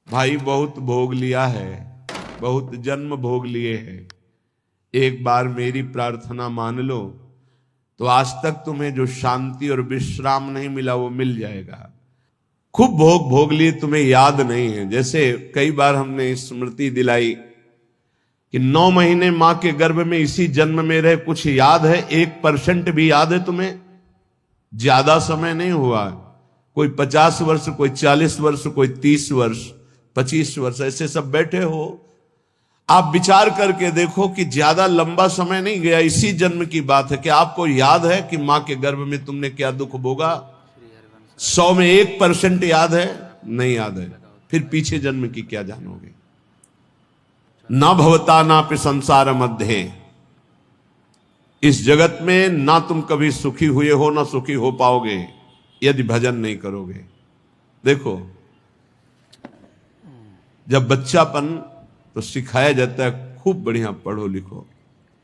भाई बहुत भोग लिया है, बहुत जन्म भोग लिए हैं। एक बार मेरी प्रार्थना मान लो तो आज तक तुम्हें जो शांति और विश्राम नहीं मिला वो मिल जाएगा। खूब भोग भोग लिए, तुम्हें याद नहीं है। जैसे कई बार हमने स्मृति दिलाई कि 9 महीने मां के गर्भ में इसी जन्म में रहे, कुछ याद है? 1% भी याद है तुम्हें? ज्यादा समय नहीं हुआ, कोई 50 वर्ष, कोई 40 वर्ष, कोई 30 वर्ष, 25 वर्ष, ऐसे सब बैठे हो। आप विचार करके देखो कि ज्यादा लंबा समय नहीं गया, इसी जन्म की बात है। कि आपको याद है कि मां के गर्भ में तुमने क्या दुख भोगा? 100 में 1% याद है? नहीं याद है। फिर पीछे जन्म की क्या जानोगे? ना भवता ना पे संसार मध्य, इस जगत में ना तुम कभी सुखी हुए हो ना सुखी हो पाओगे यदि भजन नहीं करोगे। देखो, जब बच्चापन तो सिखाया जाता है खूब बढ़िया पढ़ो लिखो,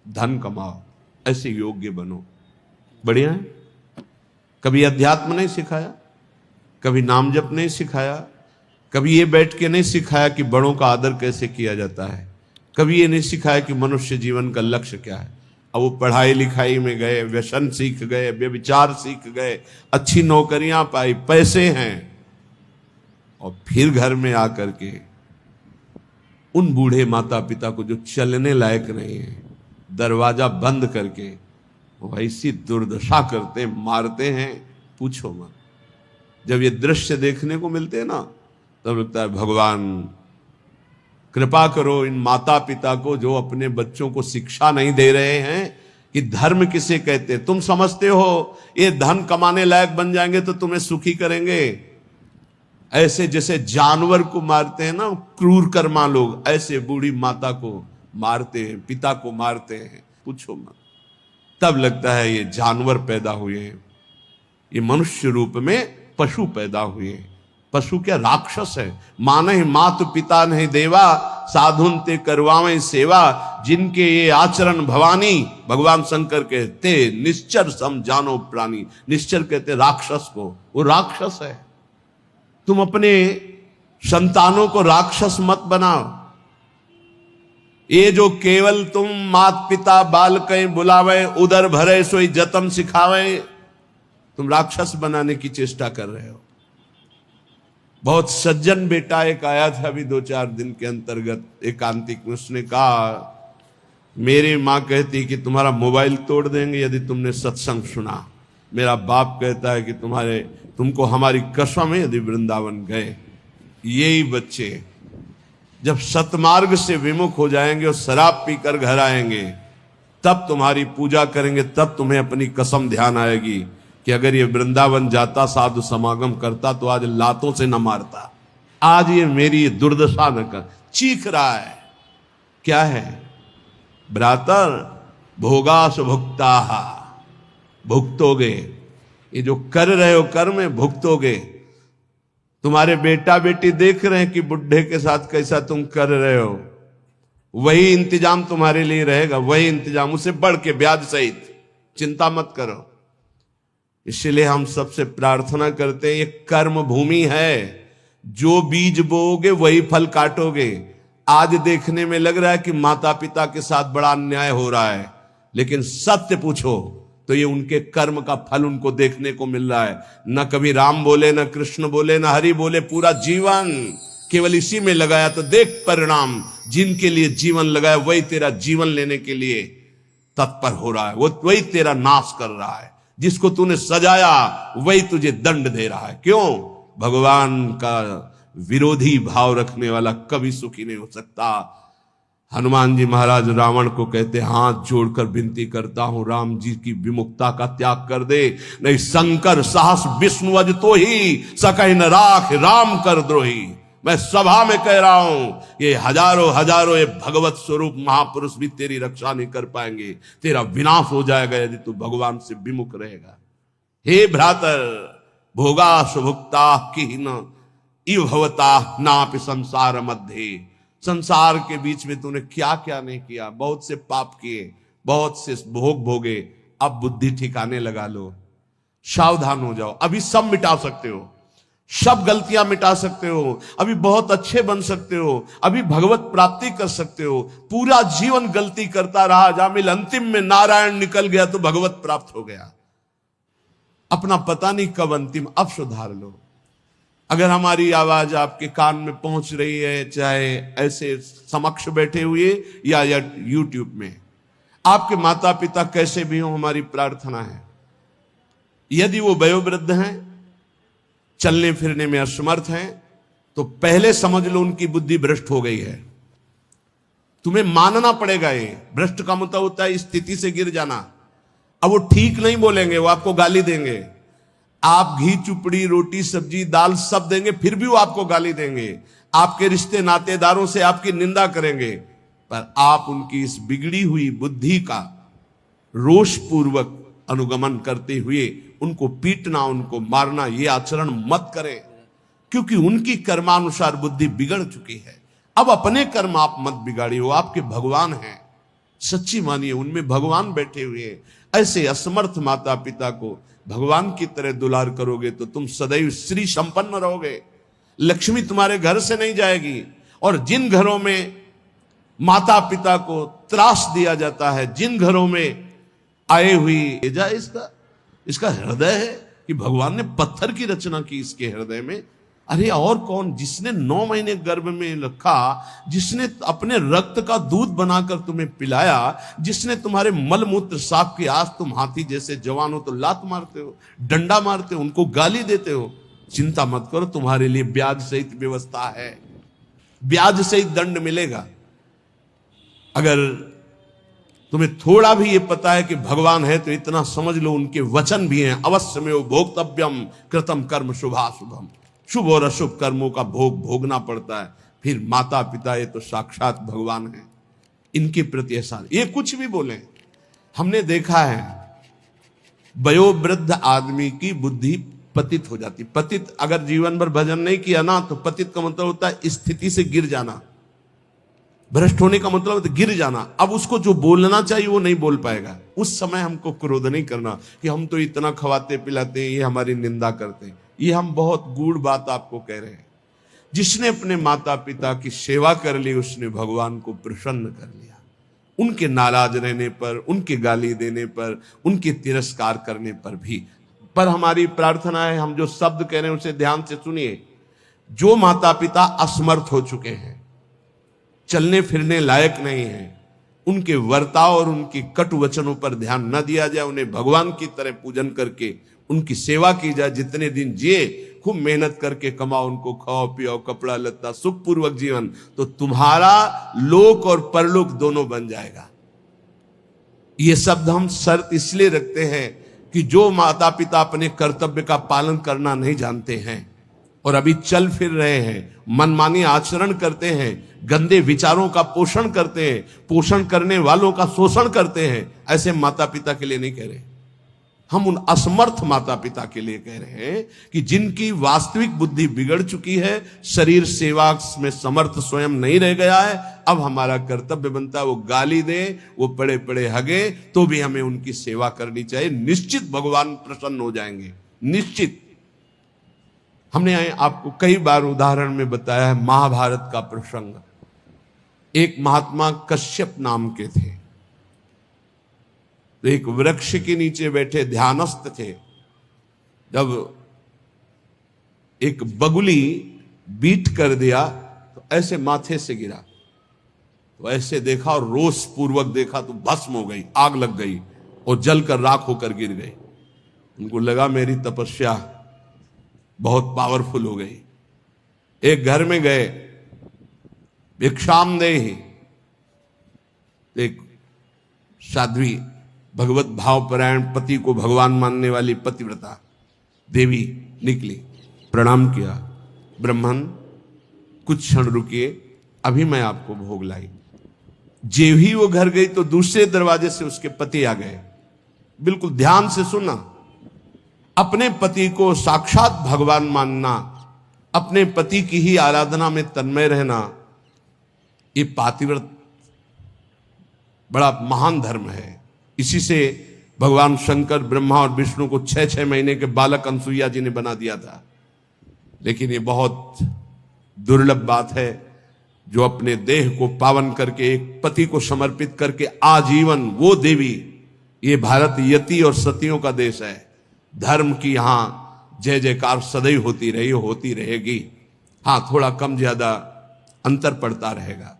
धन कमाओ, ऐसे योग्य बनो, बढ़िया है। कभी अध्यात्म नहीं सिखाया, कभी नाम जप नहीं सिखाया, कभी ये बैठ के नहीं सिखाया कि बड़ों का आदर कैसे किया जाता है, कभी ये नहीं सिखाया कि मनुष्य जीवन का लक्ष्य क्या है। अब वो पढ़ाई लिखाई में गए, व्यसन सीख गए, व्यभिचार सीख गए, अच्छी नौकरियां पाई, पैसे हैं, और फिर घर में आकर के उन बूढ़े माता पिता को जो चलने लायक नहीं है, दरवाजा बंद करके वो ऐसी दुर्दशा करते, मारते हैं, पूछो मत। जब ये दृश्य देखने को मिलते हैं ना, तब लगता है भगवान कृपा करो इन माता पिता को जो अपने बच्चों को शिक्षा नहीं दे रहे हैं कि धर्म किसे कहते हैं। तुम समझते हो ये धन कमाने लायक बन जाएंगे तो तुम्हें सुखी करेंगे, ऐसे जैसे जानवर को मारते हैं ना क्रूर कर्मा लोग, ऐसे बूढ़ी माता को मारते हैं, पिता को मारते हैं, पूछो मत। तब लगता है ये जानवर पैदा हुए हैं, ये मनुष्य रूप में पशु पैदा हुए हैं। पशु क्या राक्षस है? माने मातु पिता नहीं देवा, साधुन ते करवावें सेवा, जिनके ये आचरण भवानी, भगवान शंकर कहते निश्चर सम जानो प्राणी। निश्चर कहते राक्षस को, वो राक्षस है। तुम अपने संतानों को राक्षस मत बनाओ। ये जो केवल तुम मात पिता बाल कहीं बुलावे, उधर भरे सोई जतन सिखावे, तुम राक्षस बनाने की चेष्टा कर रहे हो। बहुत सज्जन बेटा एक आया था अभी 2-4 दिन के अंतर्गत, एकांतिक में। उसने कहा मेरी माँ कहती कि तुम्हारा मोबाइल तोड़ देंगे यदि तुमने सत्संग सुना। मेरा बाप कहता है कि तुमको हमारी कसम है यदि वृंदावन गए। यही बच्चे जब सतमार्ग से विमुख हो जाएंगे और शराब पीकर घर आएंगे, तब तुम्हारी पूजा करेंगे, तब तुम्हें अपनी कसम ध्यान आएगी कि अगर ये वृंदावन जाता, साधु समागम करता, तो आज लातों से न मारता। आज ये मेरी दुर्दशा न कर। चीख रहा है, क्या है? भ्रातर भोगास भुक्ता, भुगतोगे। ये जो कर रहे हो कर्म में भुगतोगे। तुम्हारे बेटा बेटी देख रहे हैं कि बुढ़े के साथ कैसा तुम कर रहे हो, वही इंतजाम तुम्हारे लिए रहेगा, वही इंतजाम, उसे बढ़ के ब्याज सहित। चिंता मत करो। इसलिए हम सबसे प्रार्थना करते हैं, ये कर्म भूमि है, जो बीज बोओगे वही फल काटोगे। आज देखने में लग रहा है कि माता पिता के साथ बड़ा अन्याय हो रहा है, लेकिन सत्य पूछो तो ये उनके कर्म का फल उनको देखने को मिल रहा है। न कभी राम बोले, न कृष्ण बोले, न हरि बोले, पूरा जीवन केवल इसी में लगाया, तो देख परिणाम। जिनके लिए जीवन लगाया वही तेरा जीवन लेने के लिए तत्पर हो रहा है, वो वही तेरा नाश कर रहा है। जिसको तूने सजाया वही तुझे दंड दे रहा है। क्यों? भगवान का विरोधी भाव रखने वाला कभी सुखी नहीं हो सकता। हनुमान जी महाराज रावण को कहते, हाथ जोड़कर विनती करता हूं, राम जी की विमुखता का त्याग कर दे, नहीं शंकर साहस विष्णु अज तो ही सकहि न राख राम कर द्रोही। मैं सभा में कह रहा हूं, ये हजारों ये भगवत स्वरूप महापुरुष भी तेरी रक्षा नहीं कर पाएंगे। तेरा विनाश हो जाएगा यदि तू भगवान से विमुख रहेगा। हे भ्रातर, भोगा सुभुक्ता की न इव भवता नापि संसार मध्य। संसार के बीच में तूने क्या क्या नहीं किया। बहुत से पाप किए, बहुत से भोग भोगे। अब बुद्धि ठिकाने लगा लो, सावधान हो जाओ। अभी सब मिटा सकते हो। सब गलतियां मिटा सकते हो, अभी बहुत अच्छे बन सकते हो, अभी भगवत प्राप्ति कर सकते हो। पूरा जीवन गलती करता रहा, जामिल अंतिम में नारायण निकल गया तो भगवत प्राप्त हो गया। अपना पता नहीं कब अंतिम, अब सुधार लो। अगर हमारी आवाज आपके कान में पहुंच रही है, चाहे ऐसे समक्ष बैठे हुए या यूट्यूब में, आपके माता पिता कैसे भी हो, हमारी प्रार्थना है यदि वो वयोवृद्ध हैं, चलने फिरने में असमर्थ हैं, तो पहले समझ लो उनकी बुद्धि भ्रष्ट हो गई है। तुम्हें मानना पड़ेगा। ये भ्रष्ट का मतलब होता है स्थिति से गिर जाना। अब वो ठीक नहीं बोलेंगे, वो आपको गाली देंगे। आप घी चुपड़ी रोटी सब्जी दाल सब देंगे, फिर भी वो आपको गाली देंगे। आपके रिश्ते नातेदारों से आपकी निंदा करेंगे, पर आप उनकी इस बिगड़ी हुई बुद्धि का रोष पूर्वक अनुगमन करते हुए उनको पीटना, उनको मारना, ये आचरण मत करें, क्योंकि उनकी कर्मानुसार बुद्धि बिगड़ चुकी है। अब अपने कर्म आप मत बिगाड़िए, वो आपके भगवान हैं। सच्ची मानिए, उनमें भगवान बैठे हुए हैं। ऐसे असमर्थ माता पिता को भगवान की तरह दुलार करोगे तो तुम सदैव श्री संपन्न रहोगे। लक्ष्मी तुम्हारे घर से नहीं जाएगी। और जिन घरों में माता पिता को त्रास दिया जाता है, जिन घरों में आए हुई इसका हृदय है कि भगवान ने पत्थर की रचना की इसके हृदय में। अरे और कौन, जिसने 9 महीने गर्भ में रखा, जिसने अपने रक्त का दूध बनाकर तुम्हें पिलाया, जिसने तुम्हारे मल मूत्र साफ किया, आज तुम हाथी जैसे जवान हो तो लात मारते हो, डंडा मारते हो, उनको गाली देते हो। चिंता मत करो, तुम्हारे लिए ब्याज सहित व्यवस्था है, ब्याज सहित दंड मिलेगा। अगर तुम्हें थोड़ा भी ये पता है कि भगवान है तो इतना समझ लो, उनके वचन भी हैं, अवश्य में वो भोक्तव्यम कृतम कर्म शुभाशुभम। शुभ और अशुभ कर्मों का भोग भोगना पड़ता है। फिर माता पिता ये तो साक्षात भगवान है, इनके प्रति एहसान, ये कुछ भी बोले। हमने देखा है वयोवृद्ध आदमी की बुद्धि पतित हो जाती। पतित, अगर जीवन भर भजन नहीं किया ना, तो पतित का मतलब होता है स्थिति से गिर जाना। भ्रष्ट होने का मतलब है गिर जाना। अब उसको जो बोलना चाहिए वो नहीं बोल पाएगा। उस समय हमको क्रोध नहीं करना कि हम तो इतना खवाते पिलाते हैं, ये हमारी निंदा करते हैं। ये हम बहुत गूढ़ बात आपको कह रहे हैं। जिसने अपने माता पिता की सेवा कर ली, उसने भगवान को प्रसन्न कर लिया। उनके नाराज रहने पर, उनके गाली देने पर, उनके तिरस्कार करने पर भी। पर हमारी प्रार्थना है, हम जो शब्द कह रहे हैं उसे ध्यान से सुनिए। जो माता पिता असमर्थ हो चुके हैं, चलने फिरने लायक नहीं है, उनके वर्ताव और उनकी कटु वचनों पर ध्यान न दिया जाए। उन्हें भगवान की तरह पूजन करके उनकी सेवा की जाए। जितने दिन जिए खूब मेहनत करके कमाओ, उनको खाओ पियो, कपड़ा लत्ता, सुखपूर्वक जीवन, तो तुम्हारा लोक और परलोक दोनों बन जाएगा। ये शब्द हम शर्त इसलिए रखते हैं कि जो माता पिता अपने कर्तव्य का पालन करना नहीं जानते हैं और अभी चल फिर रहे हैं, मनमानी आचरण करते हैं, गंदे विचारों का पोषण करते हैं, पोषण करने वालों का शोषण करते हैं, ऐसे माता पिता के लिए नहीं कह रहे। हम उन असमर्थ माता पिता के लिए कह रहे हैं कि जिनकी वास्तविक बुद्धि बिगड़ चुकी है, शरीर सेवा में समर्थ स्वयं नहीं रह गया है। अब हमारा कर्तव्य बनता है वो गाली दे, वो पड़े पड़े हगे, तो भी हमें उनकी सेवा करनी चाहिए। निश्चित भगवान प्रसन्न हो जाएंगे, निश्चित। हमने आपको कई बार उदाहरण में बताया है महाभारत का प्रसंग। एक महात्मा कश्यप नाम के थे, तो एक वृक्ष के नीचे बैठे ध्यानस्थ थे। जब एक बगुली बीट कर दिया तो ऐसे माथे से गिरा, तो ऐसे देखा और रोष पूर्वक देखा तो भस्म हो गई, आग लग गई और जलकर राख होकर गिर गई। उनको लगा मेरी तपस्या बहुत पावरफुल हो गई। एक घर में गए, भिक्षामदेहि, एक साध्वी भगवत भावपरायण पति को भगवान मानने वाली पतिव्रता देवी निकली, प्रणाम किया। ब्राह्मण कुछ क्षण रुकिए, अभी मैं आपको भोग लाई। जेव ही वो घर गई तो दूसरे दरवाजे से उसके पति आ गए। बिल्कुल ध्यान से सुना, अपने पति को साक्षात भगवान मानना, अपने पति की ही आराधना में तन्मय रहना, ये पातिव्रत बड़ा महान धर्म है। इसी से भगवान शंकर ब्रह्मा और विष्णु को 6-6 महीने के बालक अनसुईया जी ने बना दिया था। लेकिन ये बहुत दुर्लभ बात है जो अपने देह को पावन करके एक पति को समर्पित करके आजीवन वो देवी। ये भारत यति और सतियों का देश है। धर्म की यहां जय जयकार सदैव होती रही, होती रहेगी। हाँ, थोड़ा कम ज्यादा अंतर पड़ता रहेगा।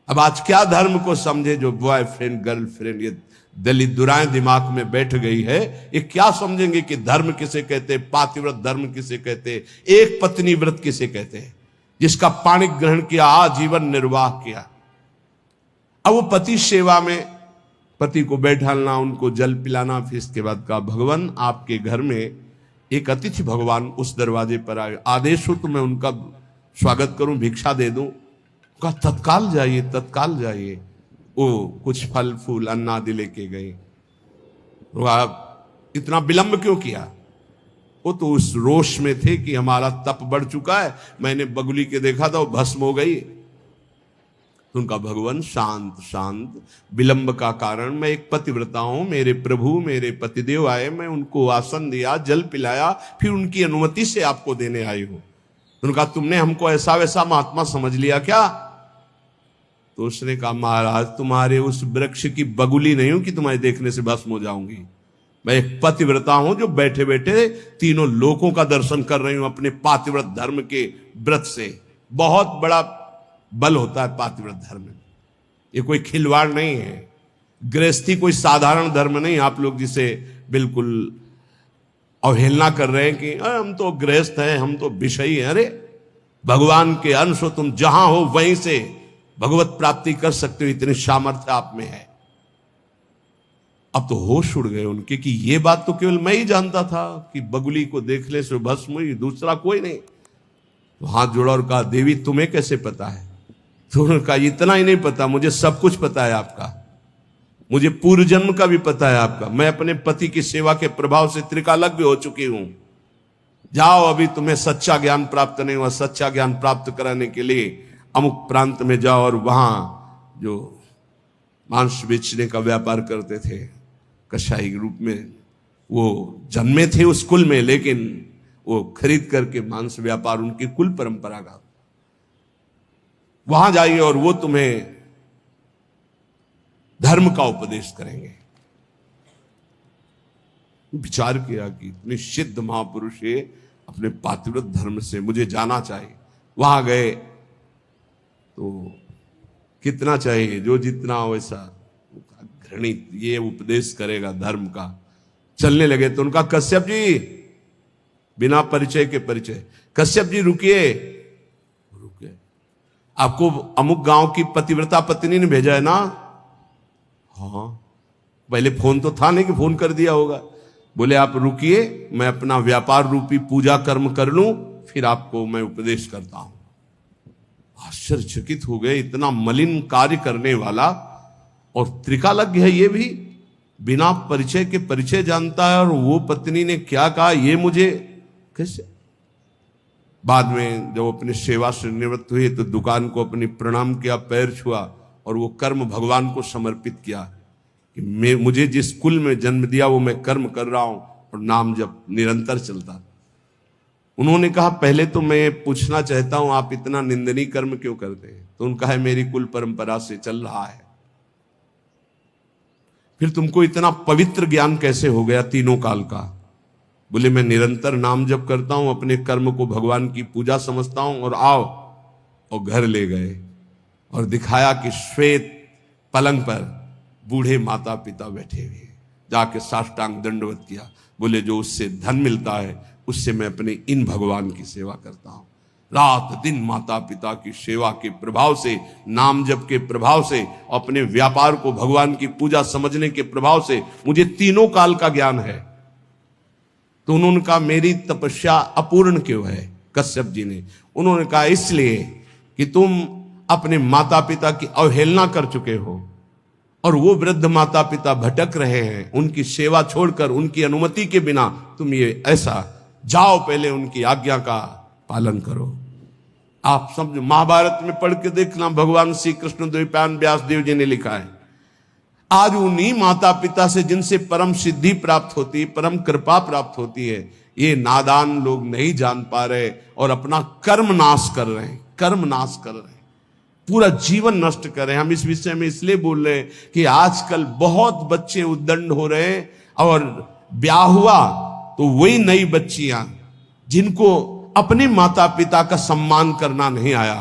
अब आज क्या धर्म को समझे जो बॉयफ्रेंड गर्लफ्रेंड ये दलित दुराएं दिमाग में बैठ गई है, ये क्या समझेंगे कि धर्म किसे कहते, पातिव्रत धर्म किसे कहते, एक पत्नी व्रत किसे कहते हैं, जिसका पाणी ग्रहण किया, आजीवन निर्वाह किया। अब वो पति सेवा में पति को बैठालना, उनको जल पिलाना, फिर इसके बाद कहा भगवान आपके घर में एक अतिथि भगवान उस दरवाजे पर आए, आदेश हो तो मैं उनका स्वागत करूं, भिक्षा दे दूं। कहा तत्काल जाइए, तत्काल जाइए। वो कुछ फल फूल अन्ना आदि लेके गए। आप इतना विलंब क्यों किया? वो तो उस रोष में थे कि हमारा तप बढ़ चुका है, मैंने बगुली के देखा था वो भस्म हो गई। तो उनका भगवान शांत शांत, विलंब का कारण, मैं एक पतिव्रता हूं, मेरे प्रभु मेरे पतिदेव आए, मैं उनको आसन दिया, जल पिलाया, फिर उनकी अनुमति से आपको देने आई हूं। उनका तुमने हमको ऐसा वैसा महात्मा समझ लिया क्या? तो उसने कहा महाराज तुम्हारे उस वृक्ष की बगुली नहीं हूं कि तुम्हारे देखने से भस्म हो जाऊंगी। मैं एक पतिव्रता हूं जो बैठे बैठे तीनों लोकों का दर्शन कर रही हूं अपने पातिव्रत धर्म के व्रत से। बहुत बड़ा बल होता है पातिव्रत धर्म में, ये कोई खिलवाड़ नहीं है। गृहस्थी कोई साधारण धर्म नहीं, आप लोग जिसे बिल्कुल अवहेलना कर रहे हैं कि हम तो गृहस्थ हैं, हम तो विषयी हैं। अरे भगवान के अंश हो, तुम जहां हो वहीं से भगवत प्राप्ति कर सकते हो, इतनी सामर्थ्य आप में है। अब तो होश उड़ गए उनके कि ये बात तो केवल मैं ही जानता था कि बगुली को देखने से भस्म हुई, दूसरा कोई नहीं। तो हाथ जोड़ा और कहा देवी तुम्हें कैसे पता है? तो उन्होंने कहा इतना ही नहीं पता, मुझे सब कुछ पता है आपका, मुझे पूर्व जन्म का भी पता है आपका। मैं अपने पति की सेवा के प्रभाव से त्रिकालज्ञ हो चुकी हूं। जाओ, अभी तुम्हें सच्चा ज्ञान प्राप्त नहीं हुआ, सच्चा ज्ञान प्राप्त कराने के लिए अमुक प्रांत में जाओ और वहां जो मांस बेचने का व्यापार करते थे कसाई के रूप में, वो जन्मे थे उस कुल में, लेकिन वो खरीद करके मांस व्यापार उनकी कुल परंपरा का, वहां जाइए और वो तुम्हें धर्म का उपदेश करेंगे। विचार किया कि इतने सिद्ध महापुरुष है, अपने पातिव्रत धर्म से मुझे जाना चाहिए। वहां गए तो कितना चाहिए, जो जितना वैसा घृणित, ये उपदेश करेगा धर्म का। चलने लगे तो उनका कश्यप जी, बिना परिचय के परिचय, कश्यप जी रुकिए, रुके, आपको अमुक गांव की पतिव्रता पत्नी ने भेजा है ना? हाँ, पहले फोन तो था नहीं कि फोन कर दिया होगा। बोले आप रुकिए, मैं अपना व्यापार रूपी पूजा कर्म कर लूं, फिर आपको मैं उपदेश करता हूं। आश्चर्यचकित हो गए, इतना मलिन कार्य करने वाला और त्रिकालज्ञ है, ये भी बिना परिचय के परिचय जानता है। और वो पत्नी ने क्या कहा ये मुझे कैसे? बाद में जब अपनी सेवा से निवृत्त हुए तो दुकान को अपनी प्रणाम किया, पैर छुआ और वो कर्म भगवान को समर्पित किया कि मुझे जिस कुल में जन्म दिया वो मैं कर्म कर रहा हूं और नाम जब निरंतर चलता। उन्होंने कहा पहले तो मैं पूछना चाहता हूं आप इतना निंदनीय कर्म क्यों करते हैं? तो उनका है मेरी कुल परंपरा से चल रहा है। फिर तुमको इतना पवित्र ज्ञान कैसे हो गया तीनों काल का? बोले मैं निरंतर नाम जप करता हूं, अपने कर्म को भगवान की पूजा समझता हूं। और आओ, और घर ले गए और दिखाया कि श्वेत पलंग पर बूढ़े माता पिता बैठे हुए, जाके साष्टांग दंडवत किया। बोले जो उससे धन मिलता है उससे मैं अपने इन भगवान की सेवा करता हूं। रात दिन माता पिता की सेवा के प्रभाव से, नाम जप के प्रभाव से, अपने व्यापार को भगवान की पूजा समझने के प्रभाव से मुझे तीनों काल का ज्ञान है। तो उन्होंने कहा मेरी तपस्या अपूर्ण क्यों है? कश्यप जी ने उन्होंने कहा इसलिए कि तुम अपने माता पिता की अवहेलना कर चुके हो और वो वृद्ध माता पिता भटक रहे हैं, उनकी सेवा छोड़कर उनकी अनुमति के बिना तुम ये ऐसा, जाओ पहले उनकी आज्ञा का पालन करो। आप समझो, महाभारत में पढ़ के देखना, भगवान श्री कृष्ण द्वैपायन व्यास देव जी ने लिखा है, आज उन्हीं माता पिता से जिनसे परम सिद्धि प्राप्त होती है, परम कृपा प्राप्त होती है, ये नादान लोग नहीं जान पा रहे और अपना कर्म नाश कर रहे हैं, कर्म नाश कर रहे हैं, पूरा जीवन नष्ट कर रहे हैं। हम इस विषय में इसलिए बोल रहे हैं कि आजकल बहुत बच्चे उद्दंड हो रहे हैं और ब्याह हुआ तो वही नई बच्चियां जिनको अपने माता पिता का सम्मान करना नहीं आया,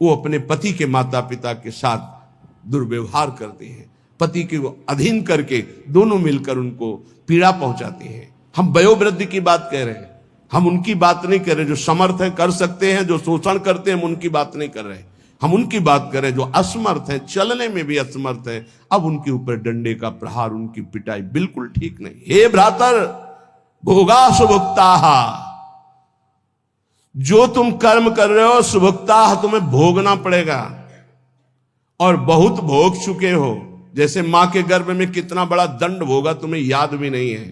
वो अपने पति के माता पिता के साथ दुर्व्यवहार करते हैं, पति के अधीन करके दोनों मिलकर उनको पीड़ा पहुंचाते हैं। हम वयोवृद्धि की बात कह रहे हैं, हम उनकी बात नहीं कर रहे जो समर्थ है कर सकते हैं, जो शोषण करते हैं हम उनकी बात नहीं कर रहे, हम उनकी बात करें जो असमर्थ है, चलने में भी असमर्थ है, अब उनके ऊपर डंडे का प्रहार, उनकी पिटाई बिल्कुल ठीक नहीं। हे भ्रातर भोगा सुभुक्ता, जो तुम कर्म कर रहे हो सुभुक्ता तुम्हें भोगना पड़ेगा, और बहुत भोग चुके हो। जैसे मां के गर्भ में कितना बड़ा दंड भोगा तुम्हें याद भी नहीं है।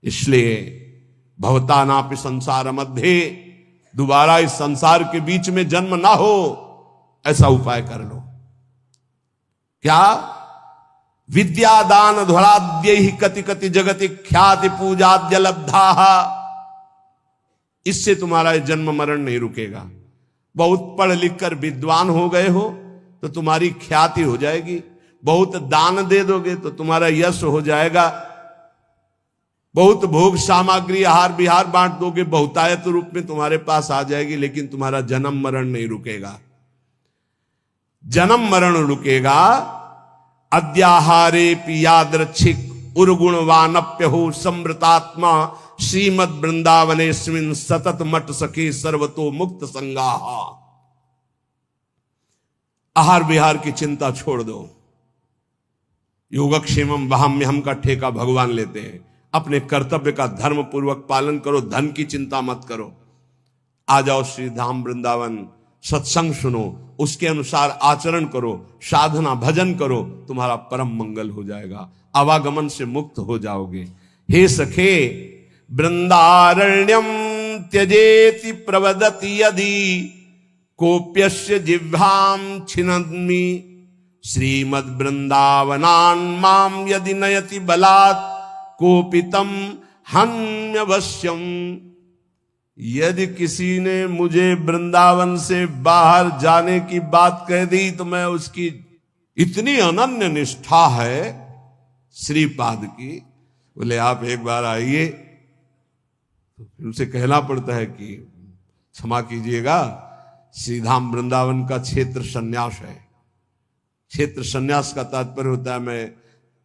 इसलिए भवतानापि संसार मध्य, दोबारा इस संसार के बीच में जन्म ना हो, ऐसा उपाय कर लो। क्या? विद्यादान ध्वराद्य ही कति कति जगति ख्याति पूजाद्य लब्धा, इससे तुम्हारा जन्म मरण नहीं रुकेगा। बहुत पढ़ लिख कर विद्वान हो गए हो तो तुम्हारी ख्याति हो जाएगी, बहुत दान दे दोगे तो तुम्हारा यश हो जाएगा, बहुत भोग सामग्री आहार विहार बांट दोगे, बहुतायत रूप में तुम्हारे पास आ जाएगी, लेकिन तुम्हारा जन्म मरण नहीं रुकेगा। जन्म मरण रुकेगा अद्याहारे पियादृच्छिक उर्गुणवानप्य हो समृतात्मा श्रीमद वृंदावनेस्मिन सतत मठ सखे सर्वतो मुक्त संगाहा। आहार विहार की चिंता छोड़ दो, योगक्षेमम वहाम्यहम का ठेका भगवान लेते हैं। अपने कर्तव्य का धर्म पूर्वक पालन करो, धन की चिंता मत करो। आ जाओ श्री धाम वृंदावन, सत्संग सुनो, उसके अनुसार आचरण करो, साधना भजन करो, तुम्हारा परम मंगल हो जाएगा, आवागमन से मुक्त हो जाओगे। हे सखे वृंदारण्यम त्यजेति प्रवदति यदि कोप्यस्य जिह्वाम छिन्नमि श्रीमद् वृंदावनान् माम यदि नयति बलात् कोपितम हन्यवश्यम। यदि किसी ने मुझे वृंदावन से बाहर जाने की बात कह दी तो मैं उसकी, इतनी अनन्य निष्ठा है श्रीपाद की, बोले आप एक बार आइए, तो उनसे कहना पड़ता है कि क्षमा कीजिएगा, श्रीधाम वृंदावन का क्षेत्र संन्यास है। क्षेत्र संन्यास का तात्पर्य होता है मैं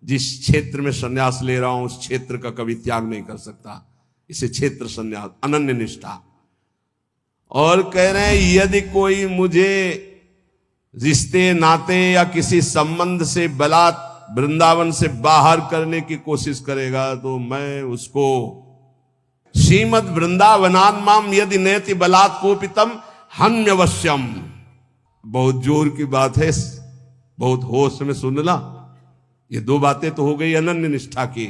जिस क्षेत्र में संन्यास ले रहा हूं उस क्षेत्र का कभी त्याग नहीं कर सकता, इसे क्षेत्र संन्यास, अनन्य निष्ठा। और कह रहे हैं यदि कोई मुझे रिश्ते नाते या किसी संबंध से बलात् वृंदावन से बाहर करने की कोशिश करेगा तो मैं उसको श्रीमद् वृंदावनान् माम यदि नयति बलात् कोपितम हन्यवश्यम। बहुत जोर की बात है, बहुत होश में सुनना। ये दो बातें तो हो गई अनन्य निष्ठा की,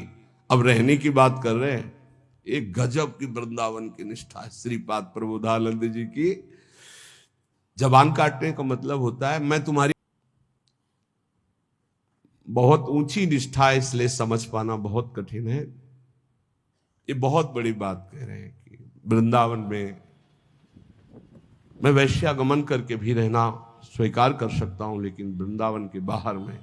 अब रहने की बात कर रहे हैं। एक गजब की वृंदावन की निष्ठा है श्रीपाद प्रबोधानंद जी की। जबान काटने का मतलब होता है मैं तुम्हारी, बहुत ऊंची निष्ठा है, इसलिए समझ पाना बहुत कठिन है। ये बहुत बड़ी बात कह रहे हैं कि वृंदावन में मैं वैश्यागमन करके भी रहना स्वीकार कर सकता हूं, लेकिन वृंदावन के बाहर में,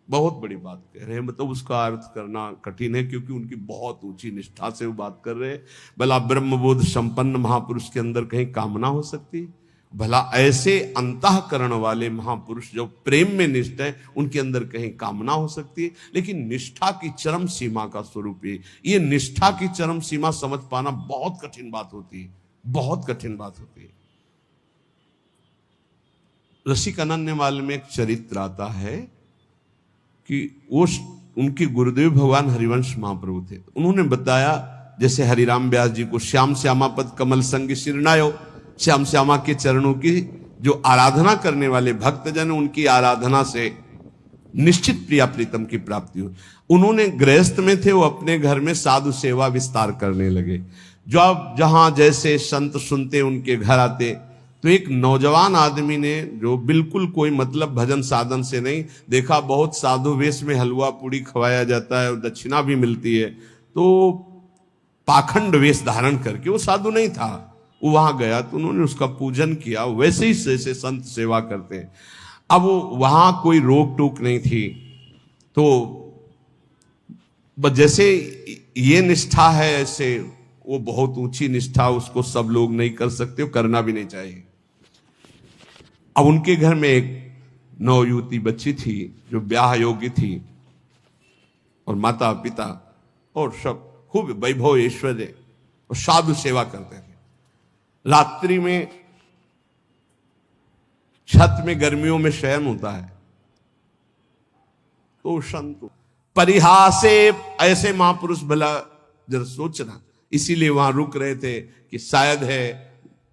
बहुत बड़ी बात कह रहे हैं। मतलब उसका अर्थ करना कठिन है क्योंकि उनकी बहुत ऊंची निष्ठा से वो बात कर रहे हैं। भला ब्रह्मबोध संपन्न महापुरुष के अंदर कहीं कामना हो सकती? भला ऐसे अंतःकरण वाले महापुरुष जो प्रेम में निष्ठ है उनके अंदर कहीं कामना हो सकती है? लेकिन निष्ठा की चरम सीमा का स्वरूप है। ये निष्ठा की चरम सीमा समझ पाना बहुत कठिन बात होती है, बहुत कठिन बात होती है। रसिक अनन्यमाल में एक चरित्र आता है कि वो उनके गुरुदेव भगवान हरिवंश महाप्रभु थे। उन्होंने बताया जैसे हरिराम व्यास जी को श्याम श्यामा पद कमल संग शिरनायो, श्याम श्यामा के चरणों की जो आराधना करने वाले भक्तजन, उनकी आराधना से निश्चित प्रिया प्रीतम की प्राप्ति हुई। उन्होंने गृहस्थ में थे, वो अपने घर में साधु सेवा विस्तार करने लगे। जब जहां जैसे संत सुनते उनके घर आते, तो एक नौजवान आदमी ने, जो बिल्कुल कोई मतलब भजन साधन से नहीं, देखा बहुत साधु वेश में हलवा पूड़ी खवाया जाता है और दक्षिणा भी मिलती है, तो पाखंड वेश धारण करके, वो साधु नहीं था, वो वहां गया तो उन्होंने उसका पूजन किया, वैसे ही जैसे संत सेवा करते हैं। अब वहां कोई रोक टोक नहीं थी, तो जैसे ये निष्ठा है ऐसे वो बहुत ऊंची निष्ठा, उसको सब लोग नहीं कर सकते, करना भी नहीं चाहिए। अब उनके घर में एक नवयुवती बच्ची थी जो ब्याह योग्य थी, और माता पिता और सब खूब वैभव ऐश्वर्य और साधु सेवा करते थे। रात्रि में छत में गर्मियों में शयन होता है, तो संत परिहासे ऐसे महापुरुष, भला जरा सोचना, इसीलिए वहां रुक रहे थे कि शायद है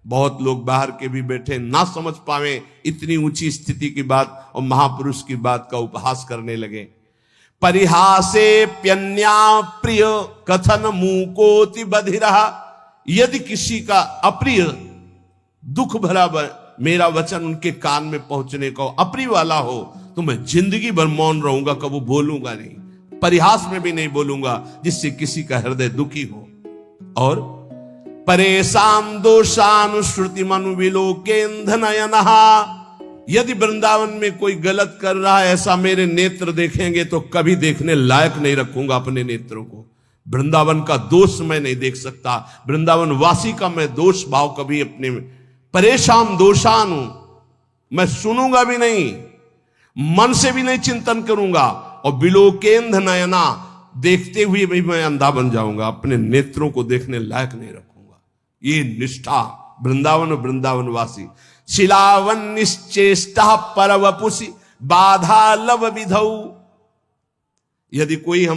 बहुत लोग बाहर के भी बैठे ना समझ पावे इतनी ऊंची स्थिति की बात और महापुरुष की बात का उपहास करने लगे। परिहासे प्यन्या प्रिय कथन मूकोति बधिरा, यदि किसी का अप्रिय दुख भरा मेरा वचन उनके कान में पहुंचने का अप्रिय वाला हो, तो मैं जिंदगी भर मौन रहूंगा, कबू बोलूंगा नहीं, परिहास में भी नहीं बोलूंगा जिससे किसी का हृदय दुखी हो। और परेशान दोषानुश्रुति मनु विलोकेंद्र नयनहा, यदि वृंदावन में कोई गलत कर रहा है ऐसा मेरे नेत्र देखेंगे तो कभी देखने लायक नहीं रखूंगा अपने नेत्रों को। वृंदावन का दोष मैं नहीं देख सकता, वृंदावन वासी का मैं दोष भाव कभी अपने परेशान दोषानु मैं सुनूंगा भी नहीं, मन से भी नहीं चिंतन करूंगा, और विलोकेंद्र नयना, देखते हुए भी मैं अंधा बन जाऊंगा, अपने नेत्रों को देखने लायक नहीं रखूंगा। ये निष्ठा वृंदावन और वृंदावन वासी। शिलावन निश्चेष्टा परवपुषि बाधा लव विधौ, यदि कोई हम